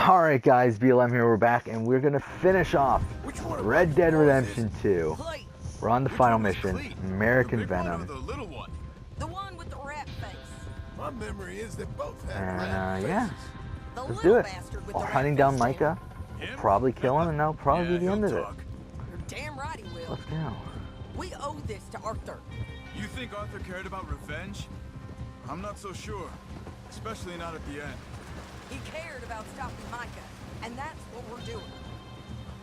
Alright guys, BLM here, we're back, and we're gonna finish off Red Dead Redemption 2. We're on the final mission, American Venom. The one with the rat face. My memory is that both had And yeah, The let's little do it. bastard with While the hunting rat down face Micah, we'll probably kill him, and that'll probably be the end of it. You're damn right he will. Let's go. We owe this to Arthur. You think Arthur cared about revenge? I'm not so sure, especially not at the end. He cared about stopping Micah, and that's what we're doing.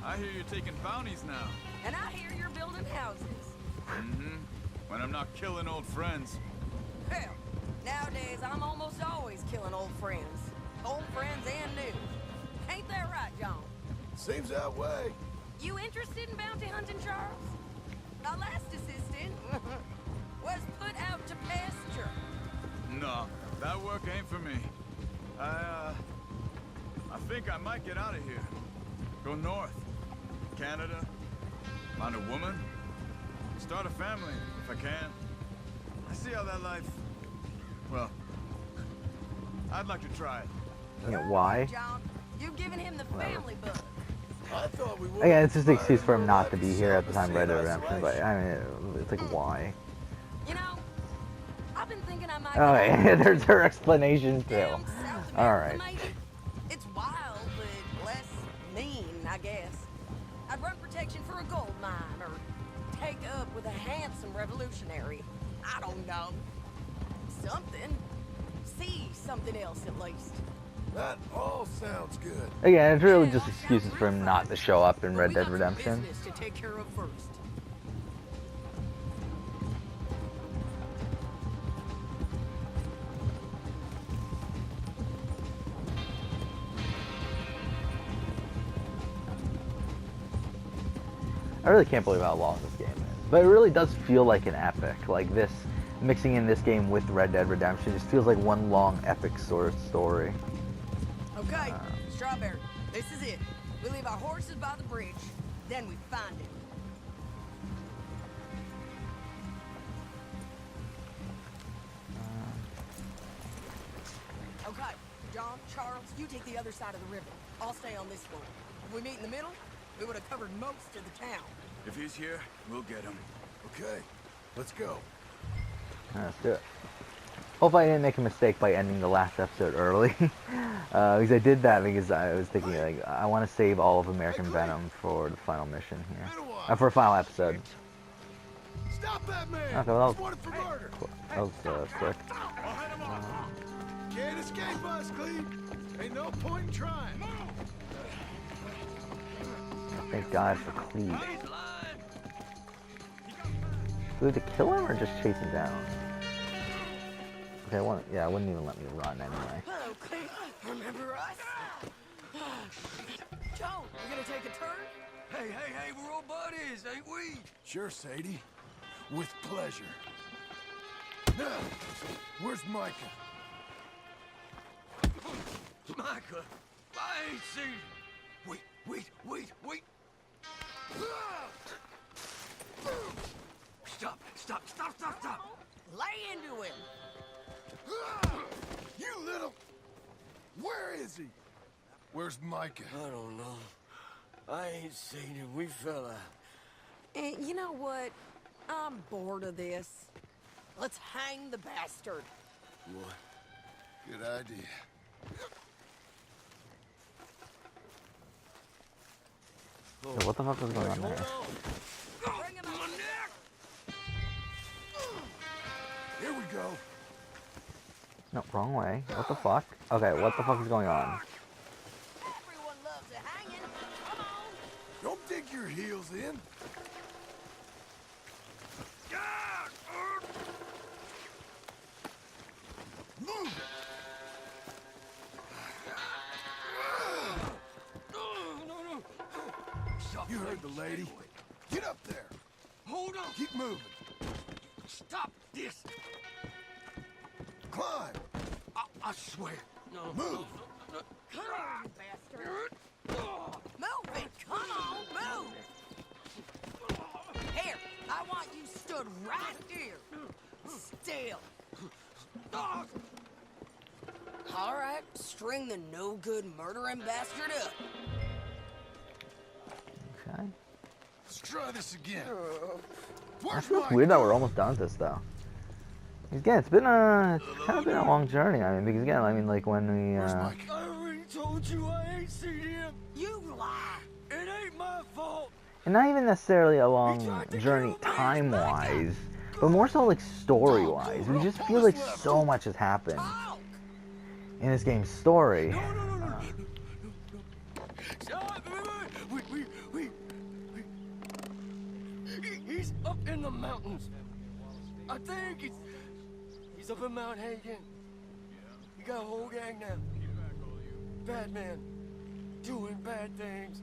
I hear you're taking bounties now. And I hear you're building houses. Mm-hmm. When I'm not killing old friends. Hell, nowadays I'm almost always killing old friends. Old friends and new. Ain't that right, John? Seems that way. You interested in bounty hunting, Charles? My last assistant was put out to pasture. No, that work ain't for me. I think I might get out of here. Go north. Canada. Find a woman. Start a family, if I can. I see how that life... Well, I'd like to try it. Yeah, why? John, you've given him the family bug. I thought we would. Again, it's just an excuse for him not to be here at the time of Red Dead Redemption, but I mean, it's like, why? You know, I've been thinking I might... Okay, there's her explanation too. Down South America, Alright. maybe. It's wild, but less mean, I guess. I'd run protection for a gold mine, or take up with a handsome revolutionary. I don't know. Something. See something else, at least. That all sounds good. Again, it's really just excuses for him not to show up in But Red we Dead got some Redemption. business to take care of first. I really can't believe how long this game is. But it really does feel like an epic. Like this, mixing in this game with Red Dead Redemption just feels like one long epic sort of story. Okay, Strawberry, this is it. We leave our horses by the bridge, then we find it. Okay, John, Charles, you take the other side of the river. I'll stay on this one. If we meet in the middle, we would have covered most of the town. If he's here, we'll get him. Okay, let's go. Let's do it. Hopefully I didn't make a mistake by ending the last episode early. Because I did that because I was thinking, like, I want to save all of American Venom for the final mission here. For a final episode. Stop that man! Okay, well, He's wanted for murder. that was quick. Can't escape us, Cleve. Ain't no point in trying. Thank God for Cleve. Do we have to kill him or just chase him down? Okay, I wouldn't even let me run anyway. Hello, Cleve. Remember us? Joe, we're gonna take a turn? Hey, we're all buddies, ain't we? Sure, Sadie. With pleasure. Now, where's Micah? Micah, I ain't seen him. Wait. Stop. Lay into him. You little... Where is he? Where's Micah? I don't know. I ain't seen him. We fell out. You know what? I'm bored of this. Let's hang the bastard. What? Good idea. So what the fuck was going on there? Bring him out. Here we go. No, wrong way. What the fuck? Okay, what the fuck is going on? Everyone loves a hanging. Come on. Don't dig your heels in. Move! You heard the lady. Get up there. Hold on. Keep moving. Stop this. Climb. I swear. No. Move. Come on, you bastard. Move it. Come on, move. Here, I want you stood right here. Still. All right, string the no-good murdering bastard up. Okay. Let's try this again. It Where's feels Micah? weird that we're almost done with this though. Again, it's kind of been a long journey. I mean, because again, I mean, like when we, Where's Micah? I already told you I ain't seen him. You lie. It ain't my fault. and not even necessarily a long journey time-wise, but more so like story-wise. We just feel like so much has happened Talk. in this game's story. No. Stop. Wait. He's up in the mountains. I think he's up in Mount Hagen. He got a whole gang now. Bad man. Doing bad things.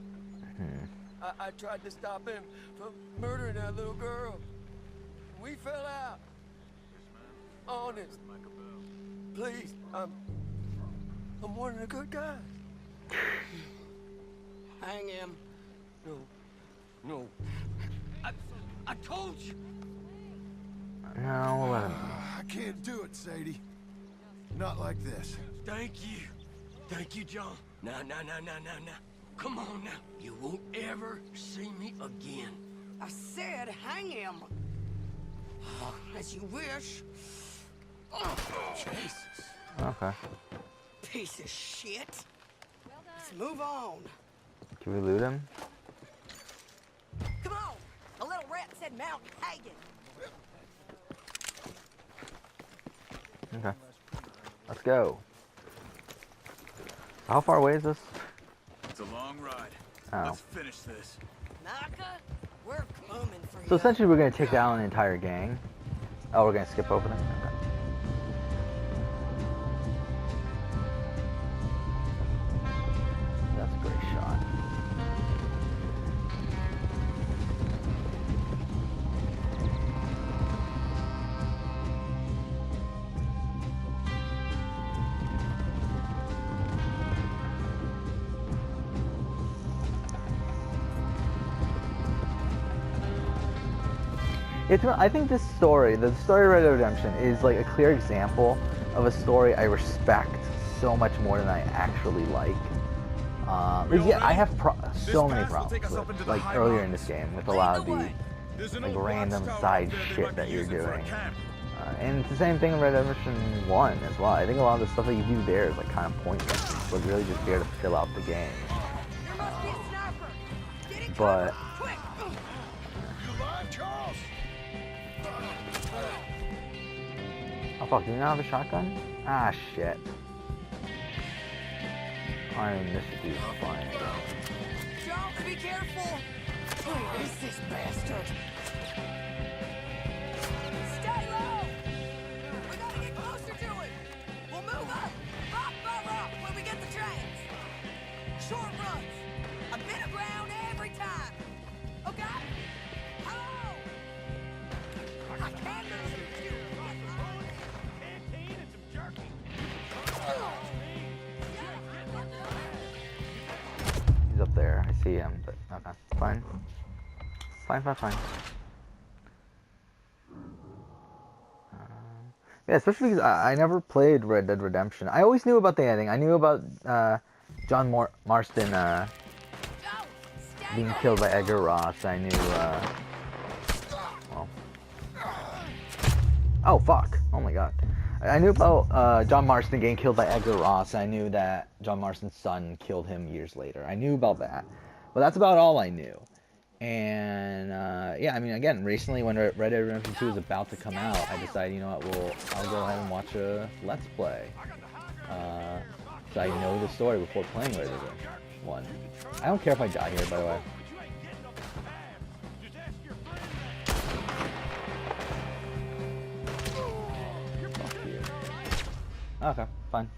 I tried to stop him from murdering that little girl. We fell out. Honest. Please, I'm one of the good guys. Hang him. No. I told you. No, we'll let him. I can't do it, Sadie. Not like this. Thank you, John. No. Come on now. You won't ever see me again. I said hang him. As you wish. Jesus. Okay. Piece of shit. Let's move on. Can we loot him? Come on. The little rat said Mount Hagen. Okay. Let's go. How far away is this? It's a long ride. Oh. Let's finish this. Naka, we're coming for you. So essentially we're going to take down an entire gang. Oh, we're going to skip over them? Okay. That's a great shot. I think this story, the story of Red Dead Redemption, is like a clear example of a story I respect so much more than I actually like. Yeah, I have so many problems with, like earlier in this game, with a lot of the like random side shit that you're doing. And it's the same thing in Red Dead Redemption 1 as well. I think a lot of the stuff that you do there is like kind of pointless, but really just there to fill out the game. There must be a sniper. Get it But quick. You alive, Charles? oh fuck, do we not have a shotgun? Ah shit. I mean, this dude's fine. Don't be careful. Where is this bastard? Stay low. We gotta get closer to it. We'll move up. Rock by rock when we get the trains. Short runs. A bit of ground every time. Okay? Hello. I can't lose you. He's up there. I see him, but okay. Fine. Fine. Yeah, especially because I never played Red Dead Redemption. I always knew about the ending. I knew about John Marston being killed by Edgar Ross. I knew, well... Oh, fuck. Oh my god. I knew about John Marston getting killed by Edgar Ross. I knew that John Marston's son killed him years later. I knew about that. But that's about all I knew. And, yeah, I mean, again, recently when Red Dead Redemption 2 was about to come out, I decided, you know what, I'll go ahead and watch a Let's Play. So I know the story before playing Red Dead Redemption 1. I don't care if I die here, by the way. Fuck you. Okay, fine.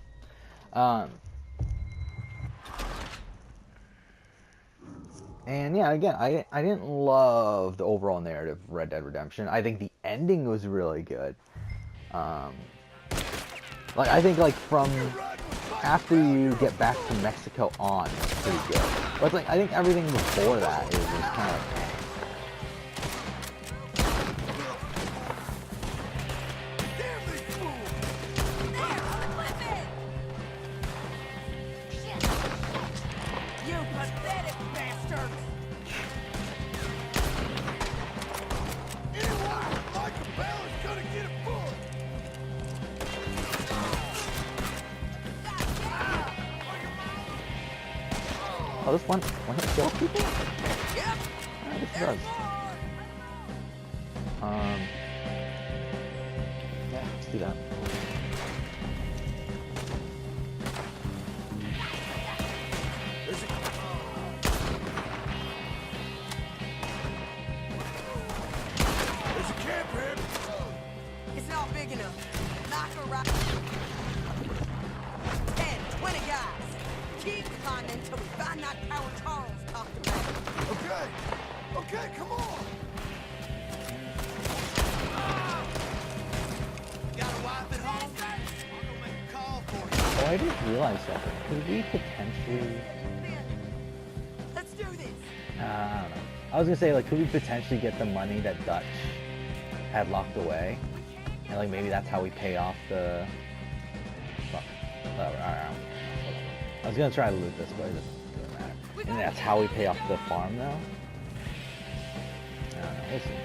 And yeah, again, I didn't love the overall narrative of Red Dead Redemption. I think the ending was really good. Like, I think, like, from after you get back to Mexico on, it's pretty good. But, like, I think everything before that is kind of... Oh, this one hit kill people? Yep. I guess it There's does. more. Yeah, let's do that. There's a camp here. It's not big enough. Knock her right. 10, 20 guys. Keep climbing till we find that tower Charles talked about. Okay. Okay, come on. Got a wife at home? I'm gonna make a call for you. Oh, I just realized something. Could we potentially... Let's do this. I don't know. I was gonna say, like, could we potentially get the money that Dutch had locked away? And, like, maybe that's how we pay off the... Fuck. Whatever, alright. I was gonna try to loot this, but it doesn't matter. And that's how we pay off the farm, though? I don't know. We'll see.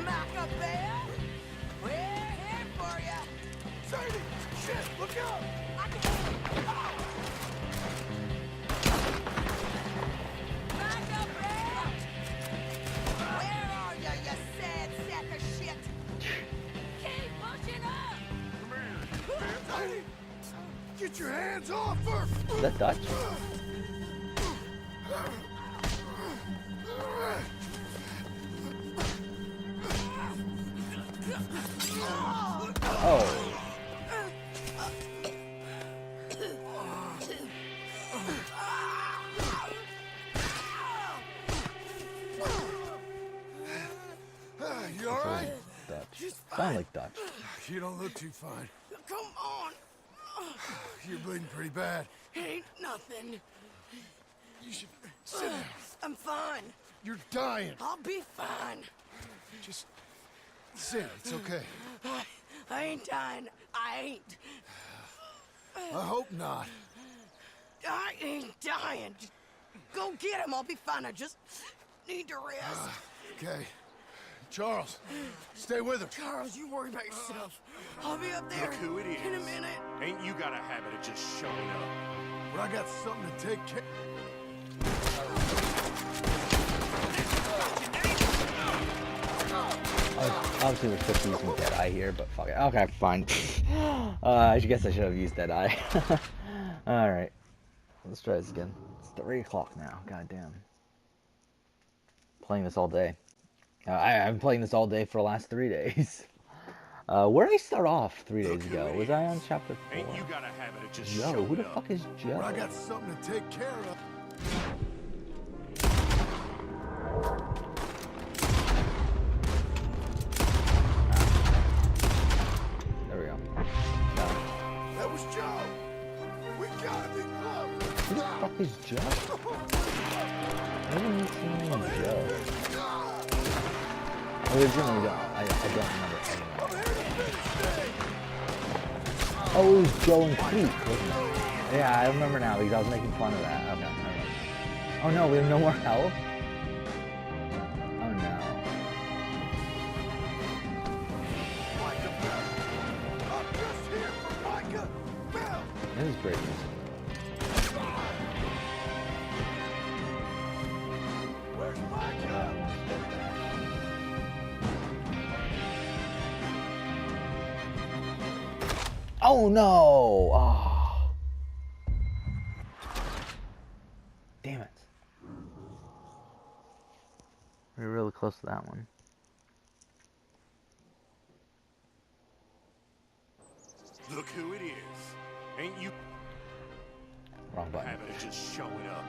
Machiavelli, we're here for ya. Sadie! Shit, look out! Machiavelli! Where are ya, you sad sack of shit? Keep pushing up! Sadie! Get your hands off her! Is that Dutch? Oh. You alright? Dutch. Sound like Dutch. You don't look too fine. Come on! You're bleeding pretty bad. Ain't nothing. You should sit down. I'm fine. You're dying. I'll be fine. Just sit. It's okay. I ain't dying. I ain't. I hope not. I ain't dying. Just go get him. I'll be fine. I just need to rest. Okay. Charles, stay with her. Charles, you worry about yourself. I'll be up there Look who it is. in a minute. Ain't you got a habit of just showing up? But I got something to take care. Obviously, we're supposed to use some Deadeye here, but fuck it. Okay, fine. I guess I should have used Deadeye. Alright. Let's try this again. It's 3 o'clock now. Goddamn. Playing this all day. I've been playing this all day for the last 3 days. Where did I start off 3 days ago? Was I on chapter 4? Ain't you got a habit of just Joe, showing who the up? fuck is Joe? But I got something to take care of. There we go. That was Joe. We gotta be close. Who the fuck is Joe? I haven't seen anyone Joe. Oh, legitimately don't. I don't remember anyone. Oh, it was Joe and Cleet, wasn't it? Yeah, I remember now because I was making fun of that. Okay, never mind. Oh no, we have no more health? Oh no. Micah Bell. I'm just here for Micah Bell. This is great music. Where's Micah? Oh no! Oh. Damn it. We were really close to that one. Look who it is. Ain't you Wrong a button. habit of just showing up?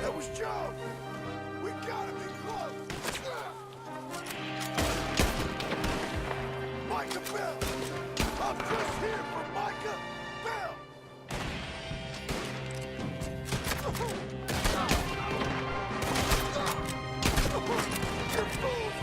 That was Joe. We gotta be close. Micah Bell. I'm just here for Micah Bell. You fools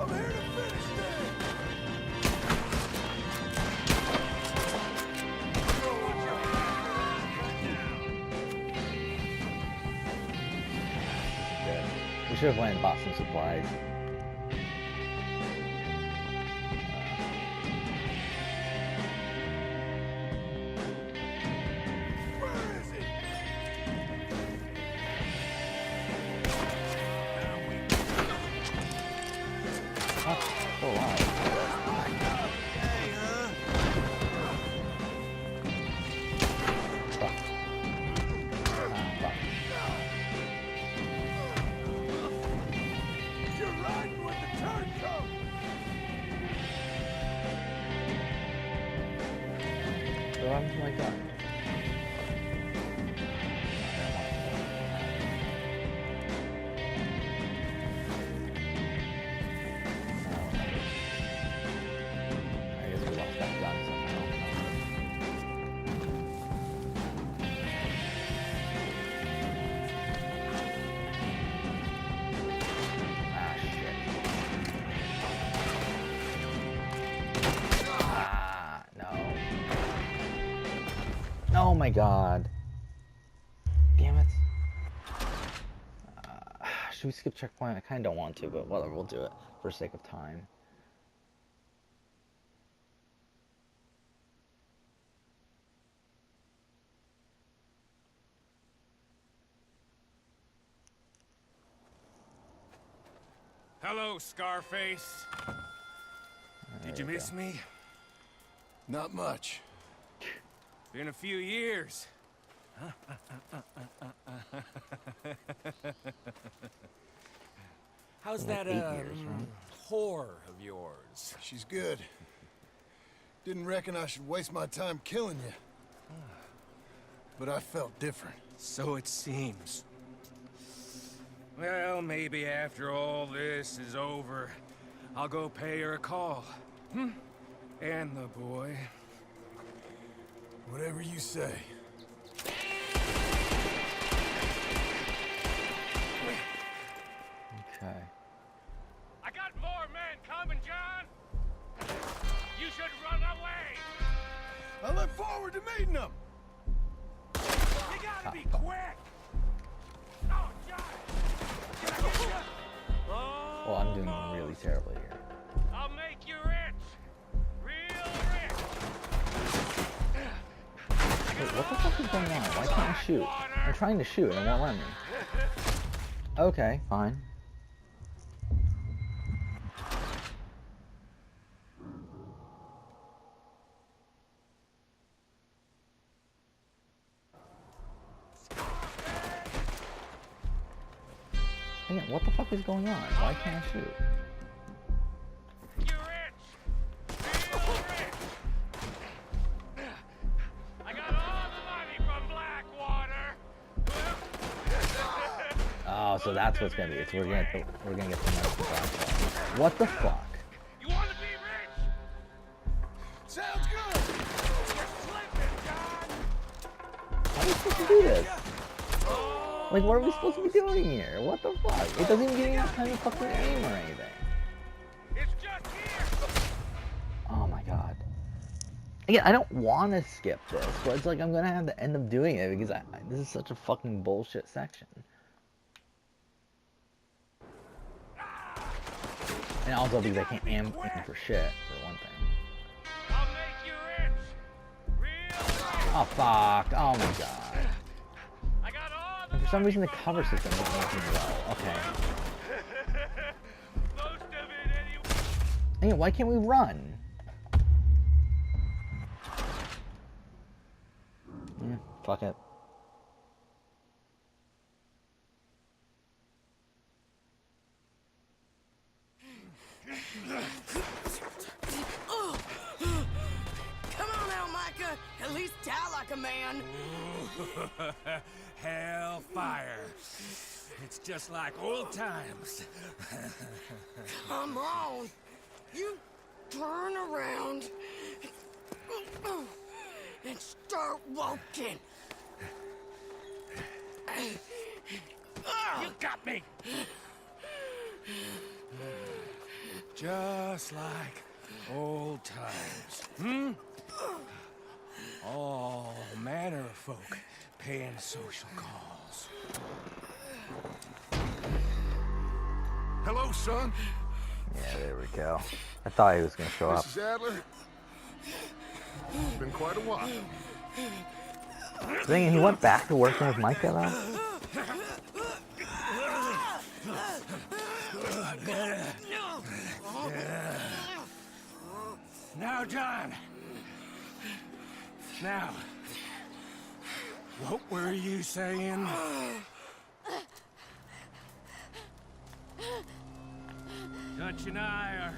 I'm here to finish this! Good. We should have went and bought some supplies. Where is he? Oh, still alive. Fuck. Fuck. You're riding with the turncoat! So what happens to my gun? I guess we lost that gun somehow. Ah, shit. Ah, no. Oh my god. Damn it. Should we skip checkpoint? I kinda don't want to, but whatever, we'll do it for sake of time. Hello, Scarface. Did you There we miss go. me? Not much. Been a few years. How's Like that, 8 years, right? whore of yours? She's good. Didn't reckon I should waste my time killing you. But I felt different. So it seems. Well, maybe after all this is over, I'll go pay her a call. And the boy. Whatever you say. Okay. I got more men coming, John! You should run away! I look forward to meeting them! You gotta be quick! Oh, John! Can I get you? Oh, Well, I'm doing really terribly here. I'll make you rich! Real rich! Wait, what the fuck is going on? Why can't I shoot? I'm trying to shoot and it won't let me. Okay, fine. Again, what the fuck is going on? Why can't I shoot? You rich! Real rich! I got all the money from Blackwater! Oh, so that's what's gonna be. It's we're gonna get the money from Blackwater. What the fuck? You wanna be rich? Sounds good! You're slipping, John! How are we supposed to do this? Like, what are we supposed to be doing here? What the fuck? It doesn't even give me enough time to fucking aim or anything. It's just here! Oh my god. Again, I don't want to skip this, but it's like I'm gonna have to end up doing it because this is such a fucking bullshit section. And also because I can't aim for shit, for one thing. I'll make you rich! Real rich! Oh fuck, oh my god. I got all the For some money reason the from cover system isn't working well. Okay. Most of it anyway. Hey, why can't we run? Fuck it. Come on now, Micah. At least die like a man. Hellfire. It's just like old times. Come on. You turn around and start walking. You got me! Just like old times. Hmm? All manner of folk paying social calls. Hello, son. Yeah, there we go. I thought he was gonna show up. Mrs. Adler. It's been quite a while. He went back to working with Micah though? Now, John. Now. What were you saying? Dutch and I are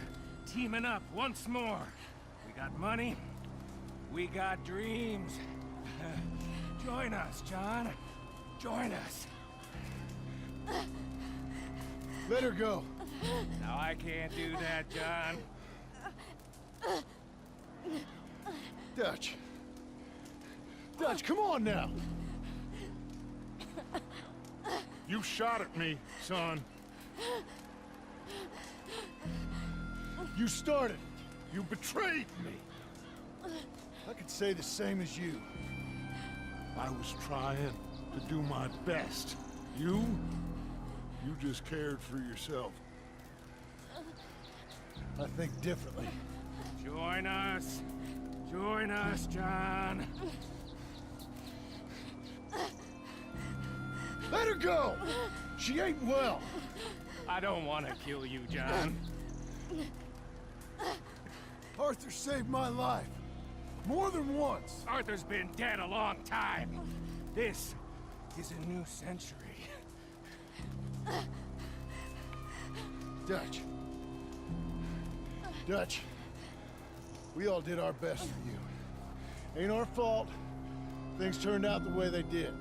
teaming up once more. We got money. We got dreams. Join us, John. Join us. Let her go. Now, I can't do that, John. Dutch. Dutch, come on now. You shot at me, son. You started. You betrayed me. I could say the same as you. I was trying to do my best. You just cared for yourself. I think differently. Join us. Join us, John. Let her go! She ain't well. I don't want to kill you, John. Arthur saved my life. More than once. Arthur's been dead a long time. This is a new century. Dutch. Dutch. We all did our best for you. Ain't our fault things turned out the way they did.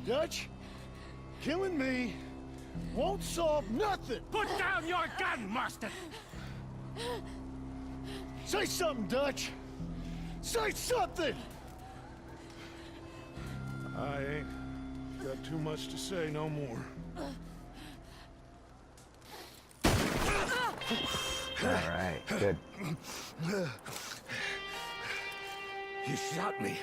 Dutch, killing me won't solve nothing. Put down your gun, Marston! Say something, Dutch. Say something! I ain't got too much to say no more. Alright, good. You shot me.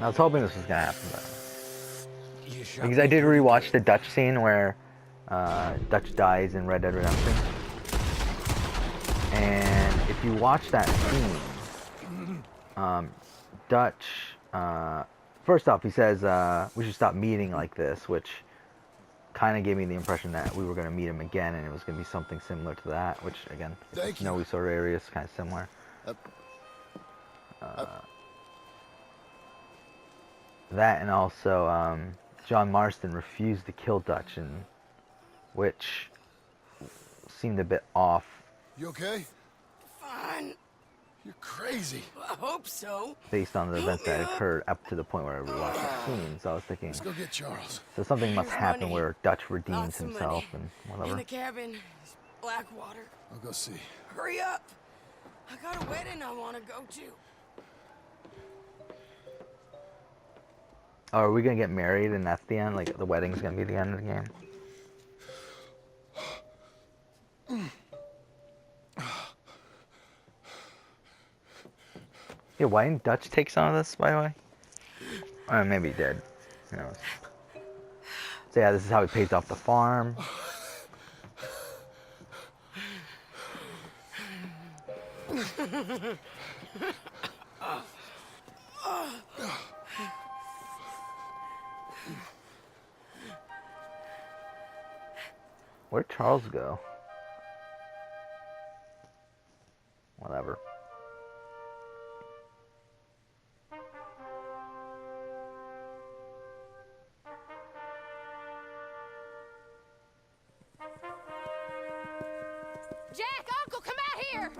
I was hoping this was gonna happen though. You shot Because I did rewatch the Dutch scene where Dutch dies in Red Dead Redemption. And if you watch that scene, Dutch, first off, he says, we should stop meeting like this, which kind of gave me the impression that we were going to meet him again and it was going to be something similar to that, which, again, snowy sort of area is kind of similar. That and also, John Marston refused to kill Dutch, and which seemed a bit off. You okay? Fine. You're crazy. I hope so. Based on the events that occurred up to the point where we watched the scene, so I was thinking, Let's go get Charles. so something must Here's happen money. where Dutch redeems Lots of himself money. and In whatever. the cabin is Blackwater. I'll go see. Hurry up. I got a wedding I want to go to. Oh, are we gonna get married and that's the end? Like the wedding's gonna be the end of the game? Yeah, why didn't Dutch take some of this, by the way? Or maybe he did. Who knows? So yeah, this is how he pays off the farm. Where'd Charles go? whatever. Jack, Uncle, come out here!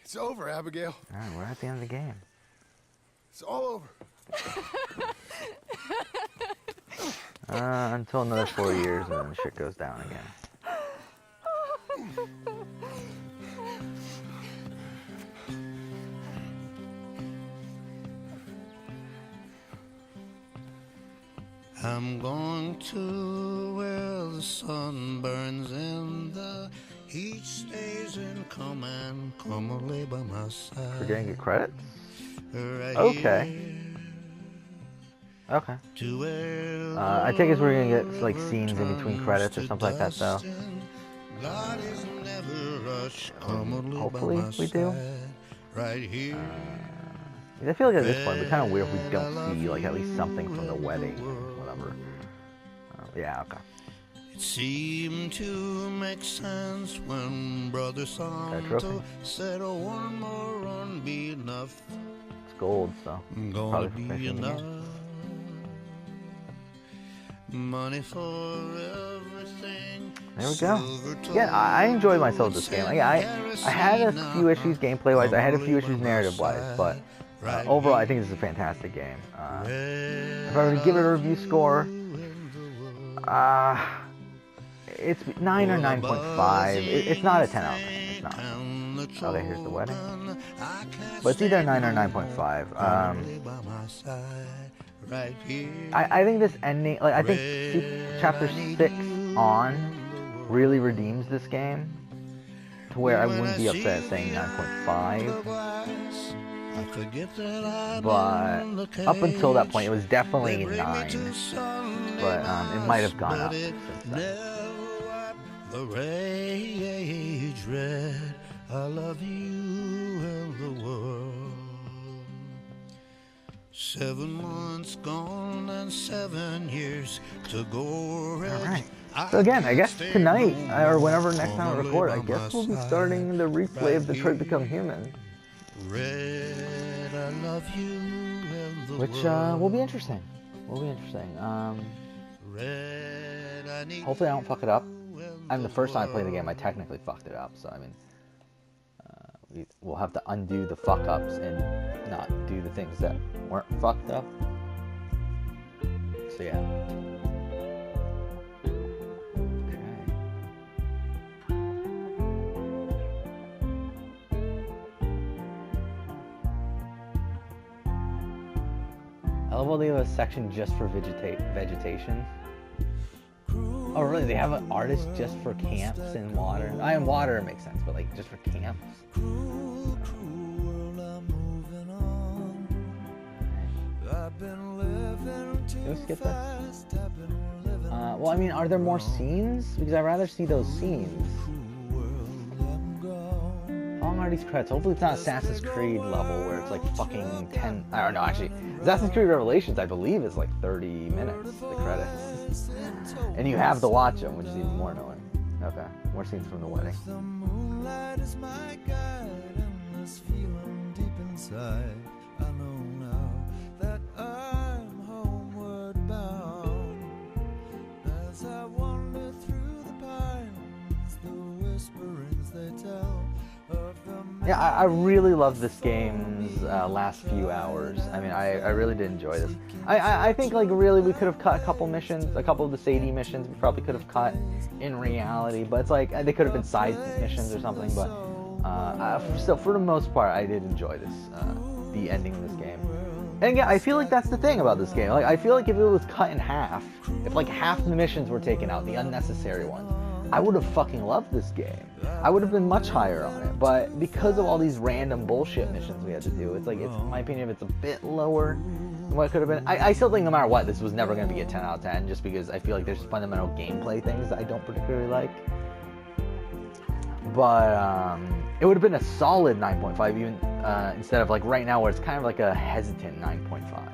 It's over, Abigail. Alright, we're at the end of the game. It's all over. Until another 4 years and then shit goes down again. I'm going to where the sun burns and the heat stays in command. Come and lay by my side. We're gonna get credits? Right Okay. here Okay. to where I take it we're gonna get like scenes in between credits or something like that though. God is never rushed. Come and lay Hopefully by my we do. side. Right here. I feel like at this point it'd be kind of weird if we don't see like at least something from the wedding or whatever. Yeah, okay. It seemed to make sense when Brother trophy. Santo said, "Oh, one more run be enough." It's gold, so Gonna probably for be finishing the enough. game. Money for everything. There we go. Yeah, I enjoyed myself this game. Like, I had a few issues gameplay-wise. I had a few issues narrative-wise, but overall, I think this is a fantastic game. If I were to give it a review score, it's 9 or 9.5. It's not a 10 out of 10. It's not. Okay, here's the wedding. But it's either 9 or 9.5. I think this ending, like, I think chapter 6 on really redeems this game to where I wouldn't be upset saying 9.5. But up until that point, it was definitely 9. But it might have gone up since then. The rage red, I love you and the world. 7 months gone and 7 years to go. Alright. So again, I guess tonight, or whenever next time I record, I guess we'll be starting the replay of Detroit Become Human. Red, I love you and the Which will be interesting. Will be interesting. Red, I need Hopefully I don't fuck it up. I mean, the first time I played the game, I technically fucked it up. So I mean, we'll have to undo the fuck ups and not do the things that weren't fucked up. So yeah. I love how they have a section just for vegetation. Oh really? They have an artist just for camps and water? Water makes sense, but like just for camps? Can we skip this? Well, I mean, are there more scenes? Because I'd rather see those scenes. How long are these credits? Hopefully it's not Assassin's Creed level where it's like fucking 10... I don't know, actually. Assassin's Creed Revelations, I believe, is like 30 minutes, the credits. And you have to watch them, which is even more annoying. Okay, more scenes from the wedding. The moonlight is my guide, and this feeling deep inside. I know now that I'm homeward bound. As I wander through the pines, the whisperings they tell of the... Yeah, I really love this game's last few hours. I mean, I really did enjoy this. I think, like, really we could have cut a couple missions, a couple of the Sadie missions we probably could have cut in reality, but it's like, they could have been side missions or something, but so for the most part, I did enjoy this, the ending of this game. And yeah, I feel like that's the thing about this game. Like, I feel like if it was cut in half, if like half the missions were taken out, the unnecessary ones, I would have fucking loved this game. I would have been much higher on it, but because of all these random bullshit missions we had to do, it's like, it's, in my opinion, it's a bit lower than what it could have been. I still think no matter what, this was never going to be a 10 out of 10, just because I feel like there's fundamental gameplay things that I don't particularly like. But it would have been a solid 9.5, even instead of like right now where it's kind of like a hesitant 9.5.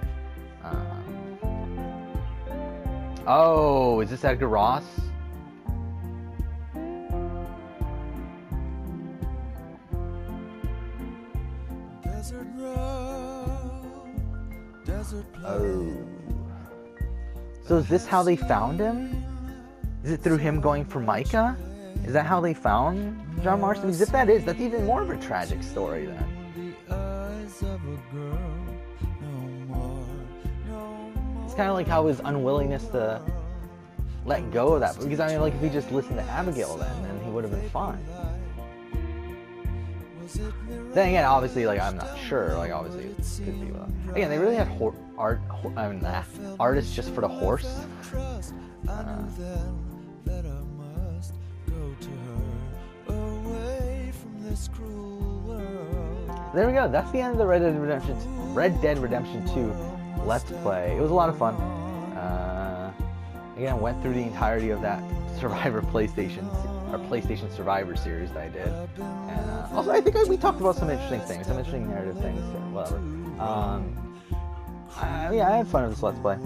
Oh, is this Edgar Ross? Desert road, desert Oh. So is this how they found him? Is it through him going for Micah? Is that how they found John Marston? Because if that is, that's even more of a tragic story then. the eyes of a girl, no more, no more. It's kind of like how his unwillingness to let go of that. Because I mean, like if he just listened to Abigail then he would have been fine. Then again, obviously, like I'm not sure. Like obviously, it could be. Again, they really had artists just for the horse. I knew then that I must go to her, away from this cruel world. There we go. That's the end of the Red Dead Redemption 2 Let's Play. It was a lot of fun. Again, went through the entirety of that Survivor PlayStation Survivor series that I did. And also, I think we talked about some interesting things, some interesting narrative things, whatever. Yeah, I had fun with this Let's Play.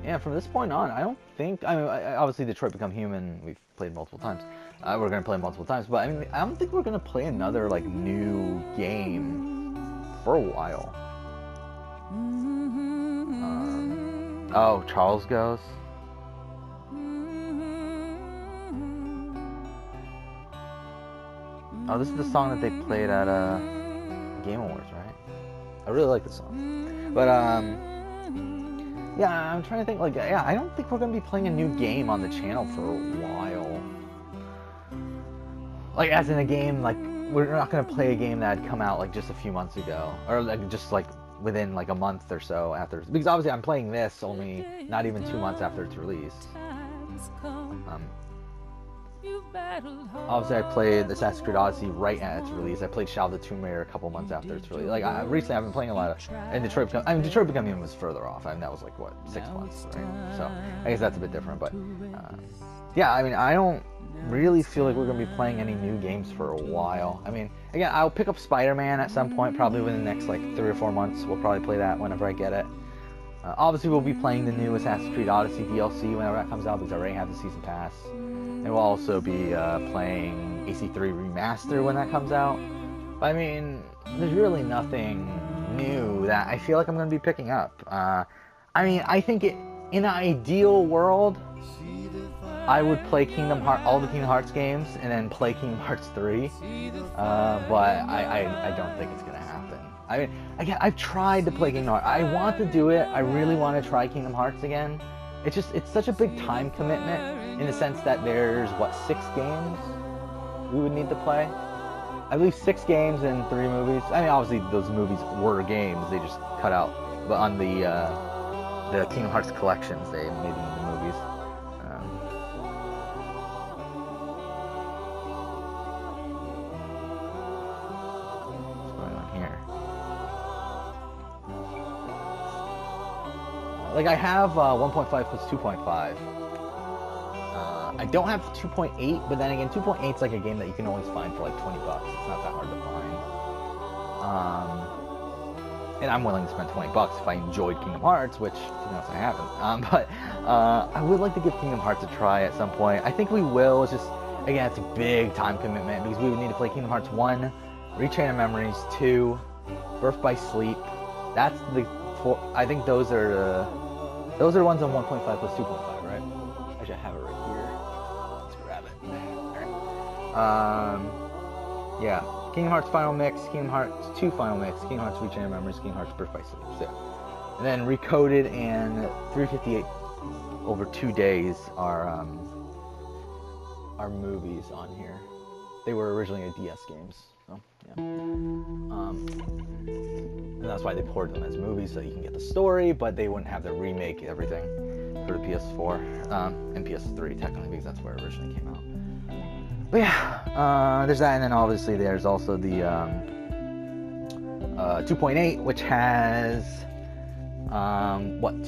Yeah, from this point on, I don't think. I mean, obviously, Detroit Become Human, we've played multiple times. We're gonna play multiple times, but I mean, I don't think we're gonna play another like new game for a while. Oh, Charles goes. Oh, this is the song that they played at Game Awards, right? I really like this song, but yeah, I'm trying to think. Like, yeah, I don't think we're gonna be playing a new game on the channel for a while. Like, as in a game, like we're not gonna play a game that had come out like just a few months ago, or like just like within like a month or so after. Because obviously, I'm playing this only not even 2 months after its release. Obviously, I played Assassin's Creed Odyssey right at its release. I played Shadow of the Tomb Raider a couple months after its release. Like, recently I've been playing a lot of... And Detroit Become Human was further off. I mean, that was like, what, 6 months, right? So, I guess that's a bit different, but... yeah, I mean, I don't really feel like we're going to be playing any new games for a while. I mean, again, I'll pick up Spider-Man at some point, probably within the next, like, 3 or 4 months. We'll probably play that whenever I get it. Obviously, we'll be playing the new Assassin's Creed Odyssey DLC whenever that comes out, because I already have the Season Pass. And we'll also be playing AC3 Remaster when that comes out. But I mean, there's really nothing new that I feel like I'm going to be picking up. I mean, I think in an ideal world, I would play all the Kingdom Hearts games and then play Kingdom Hearts 3. But I don't think it's going to happen. I mean, again, I've tried to play Kingdom Hearts. I want to do it. I really want to try Kingdom Hearts again. It's such a big time commitment in the sense that there's, what, 6 games we would need to play? I believe 6 games and 3 movies. I mean, obviously those movies were games, they just cut out. But on the Kingdom Hearts collections, they made them into movies. What's going on here? Like, I have 1.5 plus 2.5. I don't have 2.8, but then again, 2.8 is like a game that you can always find for like $20. It's not that hard to find. And I'm willing to spend $20 if I enjoyed Kingdom Hearts, which, to be honest, I haven't. But I would like to give Kingdom Hearts a try at some point. I think we will. It's just, again, it's a big time commitment because we would need to play Kingdom Hearts 1, Rechain of Memories 2, Birth by Sleep. That's the 4. I think those are the ones on 1.5 plus 2.5, right? I should have it right here. Let's grab it. Yeah. Kingdom Hearts Final Mix, Kingdom Hearts 2 Final Mix, Kingdom Hearts Rechain of Memories, Kingdom Hearts Birth by Sleep. So, yeah. And then Recoded and 358 over 2 days are movies on here. They were originally DS games, so yeah. And that's why they ported them as movies, so you can get the story, but they wouldn't have to remake everything for the PS4 and PS3 technically, because that's where it originally came out. But yeah, there's that, and then obviously there's also the 2.8, which has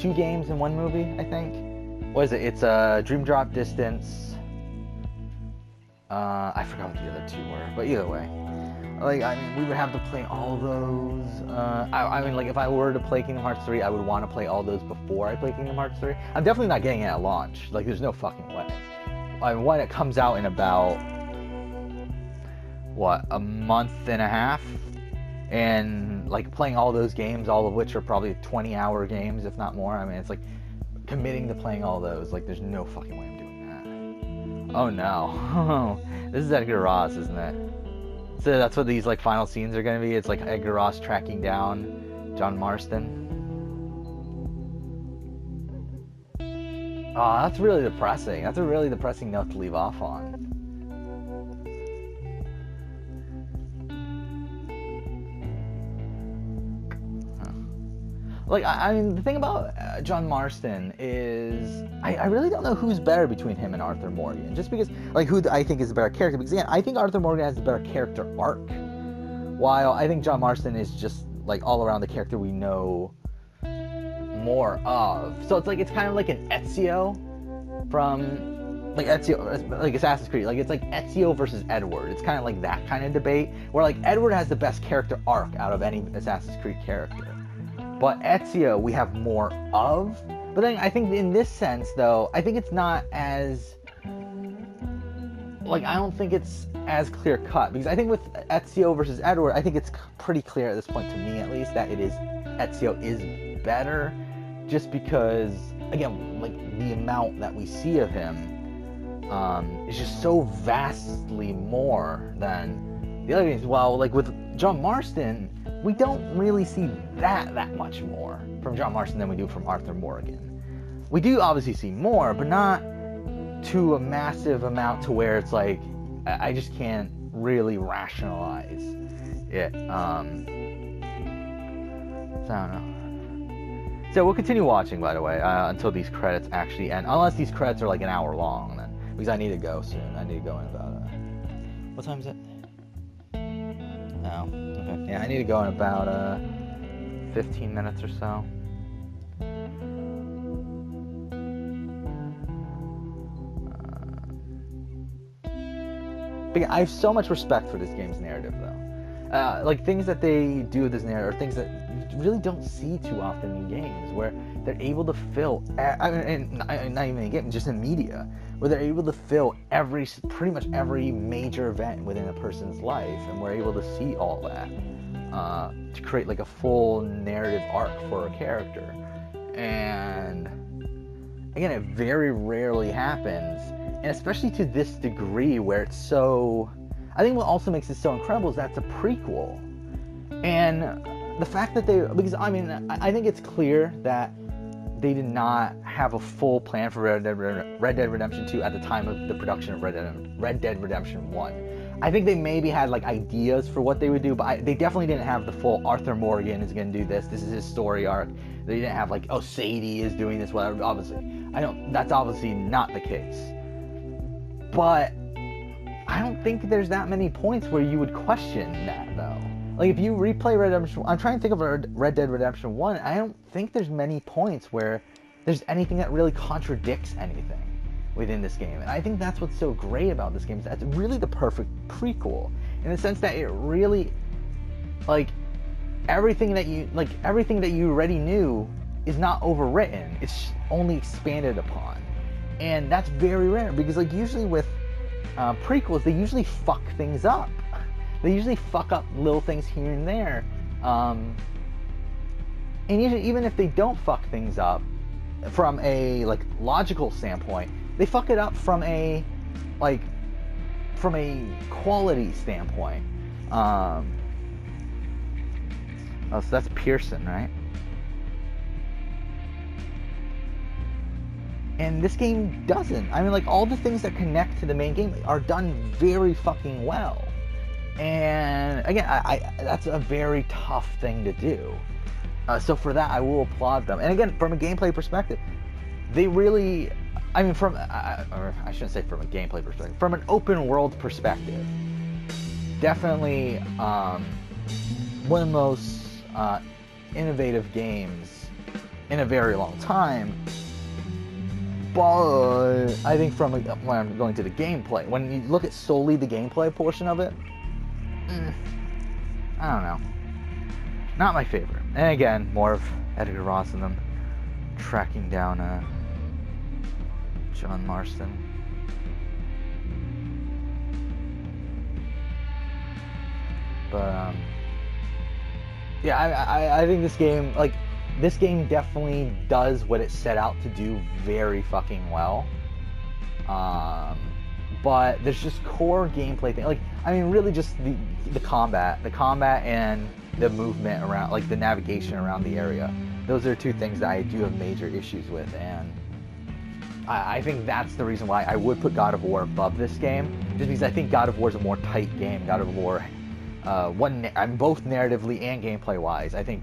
2 games and 1 movie, I think. what is it? It's Dream Drop Distance. I forgot what the other two were, but either way, like, I mean, we would have to play all those. I mean, like, if I were to play Kingdom Hearts 3, I would want to play all those before I play Kingdom Hearts 3. I'm definitely not getting it at launch. Like, there's no fucking way. I mean, when it comes out in about, what, a month and a half? And, like, playing all those games, all of which are probably 20-hour games, if not more. I mean, it's like, committing to playing all those, like, there's no fucking way I'm doing that. Oh, no. This is Edgar Ross, isn't it? So that's what these, like, final scenes are going to be? It's, like, Edgar Ross tracking down John Marston. Oh, that's really depressing. That's a really depressing note to leave off on. Like, I mean, the thing about John Marston is, I really don't know who's better between him and Arthur Morgan. Just because, like, who I think is the better character. Because, again, I think Arthur Morgan has the better character arc. While I think John Marston is just, like, all around the character we know more of. So it's like, it's kind of like an Ezio from, like, Ezio, like Assassin's Creed. Like, it's like Ezio versus Edward. It's kind of like that kind of debate. Where, like, Edward has the best character arc out of any Assassin's Creed character. But Ezio, we have more of. But then I think in this sense, though, I think it's not as, like, I don't think it's as clear cut. Because I think with Ezio versus Edward, I think it's pretty clear at this point, to me at least, that it is, Ezio is better. Just because, again, like, the amount that we see of him is just so vastly more than the other games. While, like, with John Marston, we don't really see that much more from John Marston than we do from Arthur Morgan. We do obviously see more, but not to a massive amount to where it's like, I just can't really rationalize it. So I don't know. So we'll continue watching, by the way, until these credits actually end. Unless these credits are like an hour long, then. Because I need to go soon. I need to go in about, what time is it? Oh, okay. Yeah, I need to go in about 15 minutes or so. But yeah, I have so much respect for this game's narrative, though. Like, things that they do with this narrative are things that you really don't see too often in games, where they're able to fill, I mean, not even in games, just in media, where they're able to fill pretty much every major event within a person's life, and we're able to see all that to create like a full narrative arc for a character. And again, it very rarely happens, and especially to this degree, where it's so. I think what also makes it so incredible is that it's a prequel, and the fact that because I mean, I think it's clear that they did not have a full plan for Red Dead Redemption 2 at the time of the production of Red Dead Redemption 1. I think they maybe had like ideas for what they would do, but they definitely didn't have the full Arthur Morgan is going to do this. This is his story arc. They didn't have like, oh, Sadie is doing this, whatever. Obviously, that's obviously not the case. But I don't think there's that many points where you would question that, though. Like, if you replay Red Dead Redemption, I'm trying to think of Red Dead Redemption 1, I don't think there's many points where there's anything that really contradicts anything within this game. And I think that's what's so great about this game, is that it's really the perfect prequel, in the sense that it really, like, everything that you already knew is not overwritten, it's only expanded upon. And that's very rare, because, like, usually with prequels, they usually fuck things up. They usually fuck up little things here and there. And usually, even if they don't fuck things up from a like logical standpoint, they fuck it up from a quality standpoint. Oh, so that's Pearson, right? And this game doesn't. I mean, like, all the things that connect to the main game are done very fucking well. And again, that's a very tough thing to do. So for that, I will applaud them. And again, from a gameplay perspective, they really, I mean, or I shouldn't say from a gameplay perspective, from an open world perspective, definitely one of the most innovative games in a very long time. But I think from when I'm going to the gameplay, when you look at solely the gameplay portion of it, I don't know. Not my favorite. And again, more of Edgar Ross and them tracking down John Marston. But yeah, I think this game, like, this game definitely does what it set out to do very fucking well. But there's just core gameplay thing. Like, I mean, really just the combat and the movement around, like the navigation around the area. Those are two things that I do have major issues with, and I think that's the reason why I would put God of War above this game, just because I think God of War is a more tight game. God of War, both narratively and gameplay wise, I think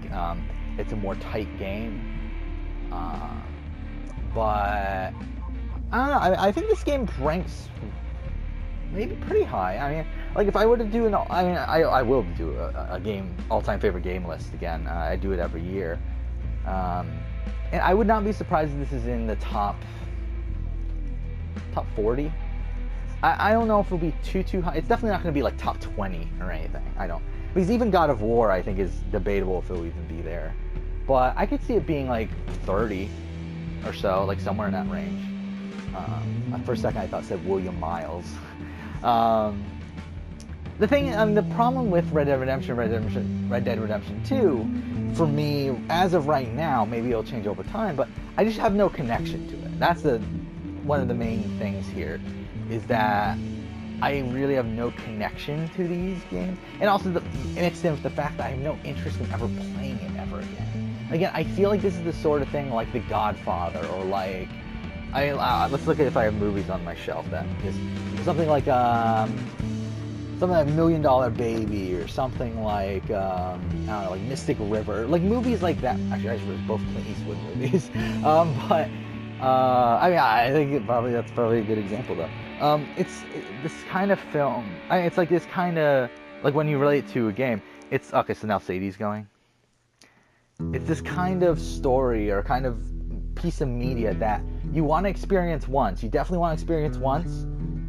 it's a more tight game. But I don't know. I think this game ranks maybe pretty high. I mean, like, if I were to do I will do a game all-time favorite game list again. I do it every year, and I would not be surprised if this is in the top 40. I don't know if it'll be too high. It's definitely not going to be like top 20 or anything. I don't, because even God of War, I think, is debatable if it'll even be there. But I could see it being like 30 or so, like somewhere in that range. For a second, I thought it said William Miles. The thing, the problem with Red Dead Redemption 2, for me, as of right now, maybe it'll change over time, but I just have no connection to it. That's one of the main things here, is that I really have no connection to these games, and also mixed in with the fact that I have no interest in ever playing it ever again. Again, I feel like this is the sort of thing like The Godfather, or like, let's look at if I have movies on my shelf then, because something like $1 Million Baby, or something like I don't know, like Mystic River, like movies like that. Actually, I suppose both Clint Eastwood movies, but I mean, I think that's probably a good example though. It's this kind of film. It's like this kind of, like, when you relate to a game. It's okay. So now Sadie's going. It's this kind of story or kind of piece of media that you want to experience once. You definitely want to experience once,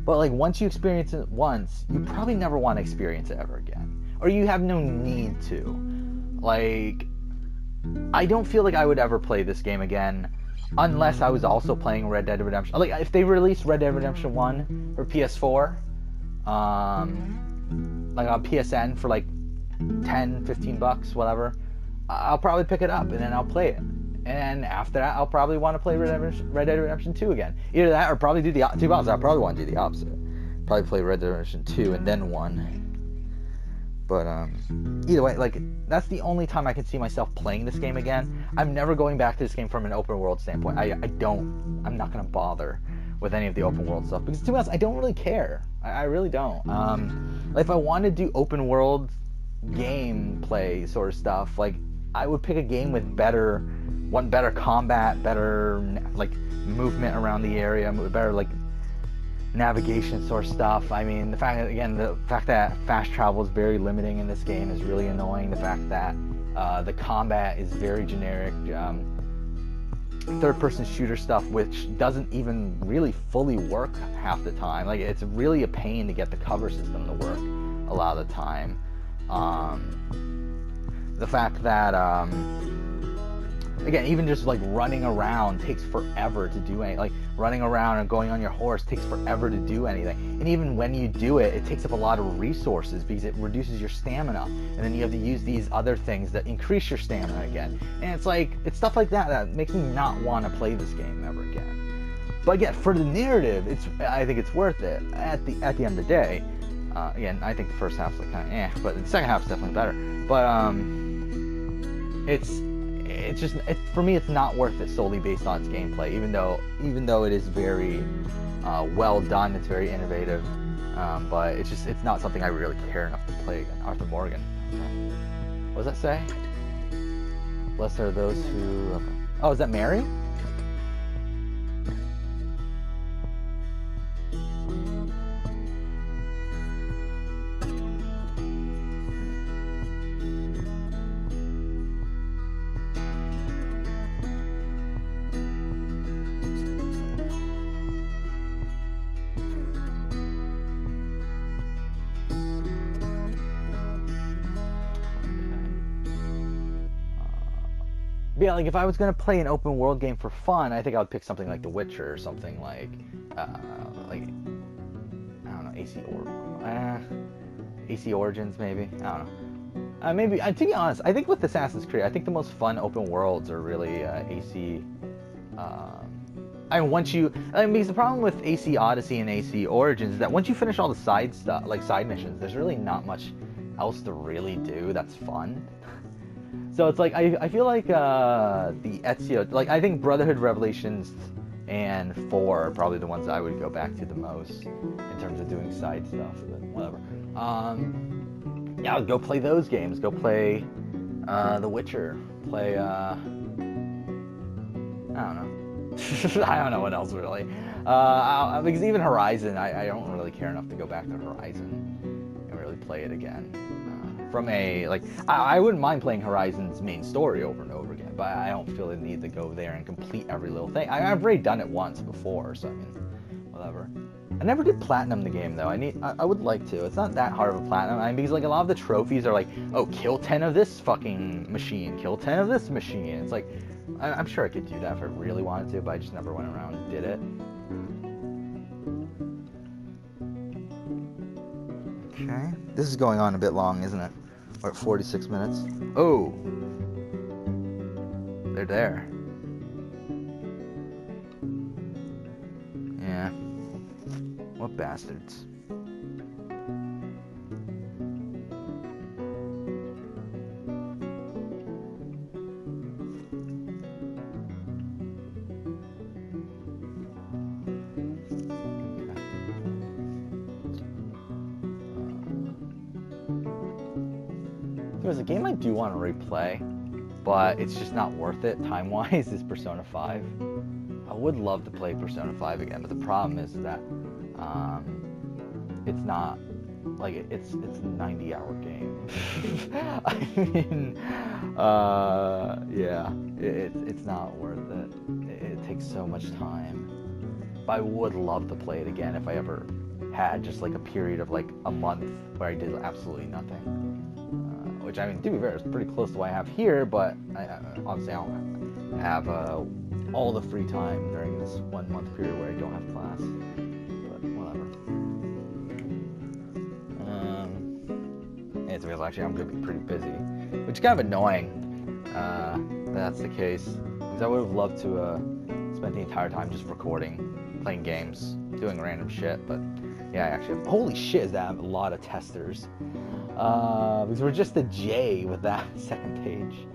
but like once you experience it once, you probably never want to experience it ever again, or you have no need to. Like, I don't feel like I would ever play this game again unless I was also playing Red Dead Redemption. Like, if they released Red Dead Redemption 1 for PS4, like on PSN for like $10-15, whatever, I'll probably pick it up and then I'll play it. And after that, I'll probably want to play Red Dead Redemption 2 again. Either that, or probably do the two opposites. I'll probably want to do the opposite. Probably play Red Dead Redemption 2 and then 1. But either way, like, that's the only time I can see myself playing this game again. I'm never going back to this game from an open world standpoint. I'm not going to bother with any of the open world stuff, because to be honest, I don't really care. I really don't. Like, if I want to do open world gameplay sort of stuff, like, I would pick a game with better combat, better like movement around the area, better like navigation sort of stuff. I mean, the fact that fast travel is very limiting in this game is really annoying. The fact that the combat is very generic, third-person shooter stuff, which doesn't even really fully work half the time. Like, it's really a pain to get the cover system to work a lot of the time. The fact that again, even just like running around takes forever to do anything. Like, running around and going on your horse takes forever to do anything. And even when you do it, it takes up a lot of resources because it reduces your stamina. And then you have to use these other things that increase your stamina again. And it's like, it's stuff like that that makes me not want to play this game ever again. But again, for the narrative, I think it's worth it at the end of the day. Again, I think the first half's like kind of but the second half's definitely better. But it's just, for me, it's not worth it solely based on its gameplay, even though it is very well done, it's very innovative, but it's not something I really care enough to play again. Arthur Morgan. What does that say? Blessed are those who... Okay. Oh, is that Mary? But yeah, like if I was gonna play an open world game for fun, I think I would pick something like The Witcher or something like I don't know, AC Origins maybe. I don't know. Maybe to be honest, I think with Assassin's Creed, I think the most fun open worlds are really AC. Because the problem with AC Odyssey and AC Origins is that once you finish all the side stuff, like side missions, there's really not much else to really do that's fun. So it's like I feel like the Ezio, like I think Brotherhood Revelations and 4 are probably the ones I would go back to the most in terms of doing side stuff. But whatever. Yeah, go play those games. Go play The Witcher. Play I don't know. I don't know what else really. Because even Horizon, I don't really care enough to go back to Horizon and really play it again. From a like, I wouldn't mind playing Horizon's main story over and over again, but I don't feel the need to go there and complete every little thing. I've already done it once before, so I mean, whatever. I never did platinum the game though. I would like to. It's not that hard of a platinum. Because like a lot of the trophies are like, oh, kill 10 of this fucking machine, kill 10 of this machine. It's like, I'm sure I could do that if I really wanted to, but I just never went around and did it. Okay, this is going on a bit long, isn't it? We're at 46 minutes. Oh, they're there. Yeah. What bastards. There's a game I do want to replay, but it's just not worth it time-wise, is Persona 5. I would love to play Persona 5 again, but the problem is that it's not, like, it's a 90-hour game. I mean, yeah, it's not worth it. It takes so much time. But I would love to play it again if I ever had just like a period of like a month where I did absolutely nothing. Which, I mean, to be fair, is pretty close to what I have here, but obviously I don't have all the free time during this 1 month period where I don't have class. But whatever. It's because actually I'm going to be pretty busy, which is kind of annoying that's the case. Because I would have loved to spend the entire time just recording, playing games, doing random shit, but yeah, I actually have, holy shit, is that a lot of testers. Because we're just a J with that second page.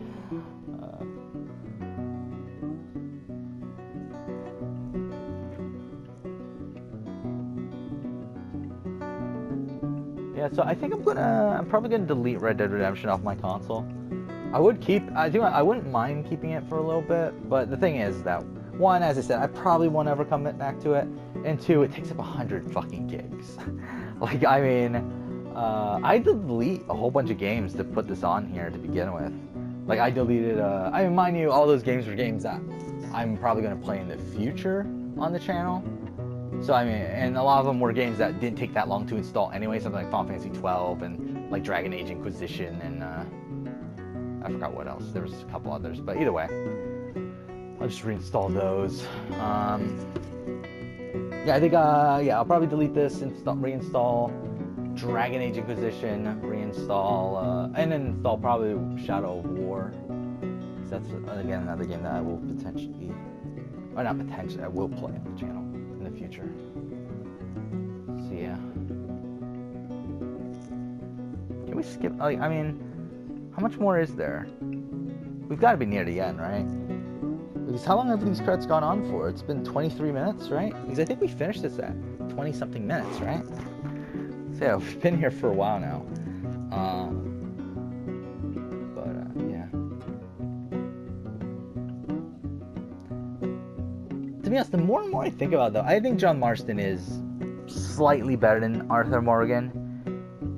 Yeah, so I think I'm probably gonna delete Red Dead Redemption off my console. I wouldn't mind keeping it for a little bit, but the thing is that, one, as I said, I probably won't ever come back to it, and two, it takes up 100 fucking gigs. Like, I mean, I delete a whole bunch of games to put this on here to begin with. Like, I deleted, I mean, mind you, all those games are games that I'm probably going to play in the future on the channel. So, I mean, and a lot of them were games that didn't take that long to install anyway, something like Final Fantasy 12 and, like, Dragon Age Inquisition and, I forgot what else. There was a couple others, but either way, I'll just reinstall those. Yeah, I think, yeah, I'll probably delete this, reinstall Dragon Age Inquisition, reinstall, and then install probably Shadow of War. That's, again, another game that I will potentially, or not potentially, I will play on the channel in the future. So, yeah. Can we skip, like, I mean, how much more is there? We've got to be near the end, right? Because how long have these credits gone on for? It's been 23 minutes, right? Because I think we finished this at 20-something minutes, right? So yeah, we've been here for a while now. Yeah. To be honest, the more and more I think about it, though, I think John Marston is slightly better than Arthur Morgan.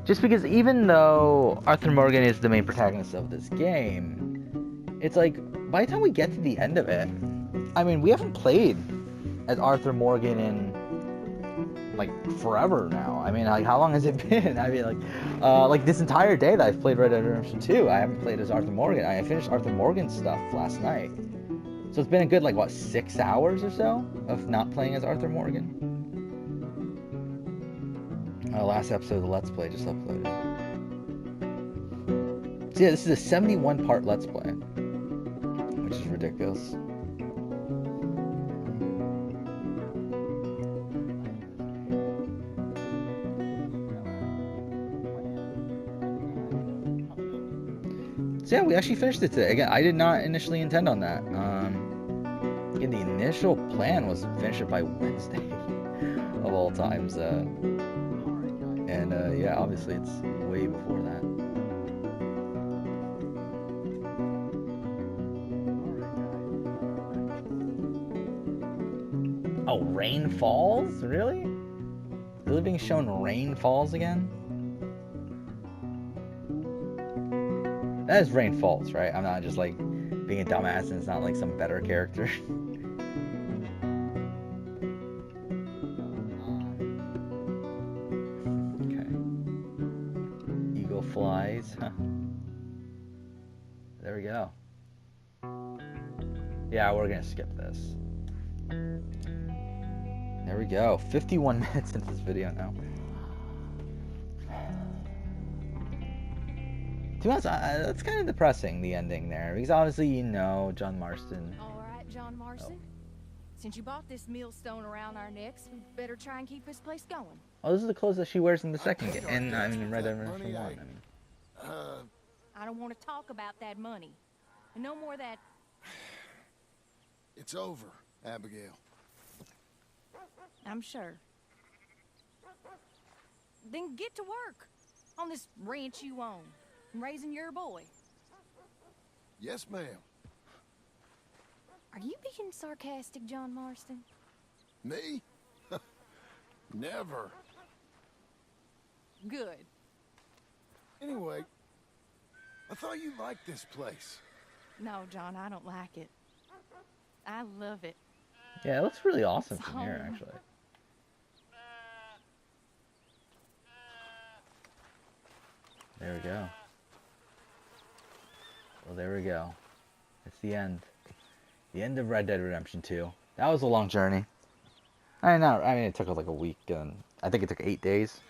Just because even though Arthur Morgan is the main protagonist of this game, it's like, by the time we get to the end of it, I mean, we haven't played as Arthur Morgan in like forever now. I mean, like how long has it been? I mean, like this entire day that I've played Red Dead Redemption 2, I haven't played as Arthur Morgan. I finished Arthur Morgan's stuff last night, so it's been a good like what 6 hours or so of not playing as Arthur Morgan. Last episode of the Let's Play just uploaded. So yeah, this is a 71 part Let's Play, which is ridiculous. So yeah, we actually finished it today. Again, I did not initially intend on that. Again, the initial plan was to finish it by Wednesday, of all times. Yeah, obviously it's way before that. Oh, rain falls? Really? Really being shown rain falls again? That is Rain Falls, right? I'm not just like being a dumbass and it's not like some better character. Okay. Eagle flies. Huh. There we go. Yeah, we're gonna skip this. There we go. 51 minutes into this video now. To be honest, that's kind of depressing, the ending there, because obviously you know John Marston. All right, John Marston. Since you bought this millstone around our necks, we better try and keep this place going. Oh, this is the clothes that she wears in the second game, and I mean in Red Dead Redemption 1. I mean. I don't want to talk about that money, and no more of that. It's over, Abigail. I'm sure. Then get to work on this ranch you own. Raising your boy. Yes, ma'am. Are you being sarcastic, John Marston? Me? Never. Good. Anyway, I thought you liked this place. No, John, I don't like it. I love it. Yeah, it looks really awesome from here, actually. There we go. Well, there we go. It's the end. The end of Red Dead Redemption 2. That was a long journey. I mean, it took like a week, and I think it took 8 days.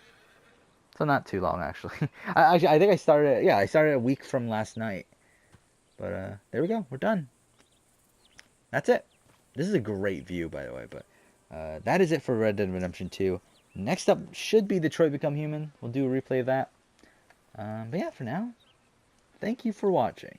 So not too long, actually. I think I started, I started a week from last night. But, there we go. We're done. That's it. This is a great view, by the way, but that is it for Red Dead Redemption 2. Next up should be Detroit Become Human. We'll do a replay of that. But yeah, for now, thank you for watching.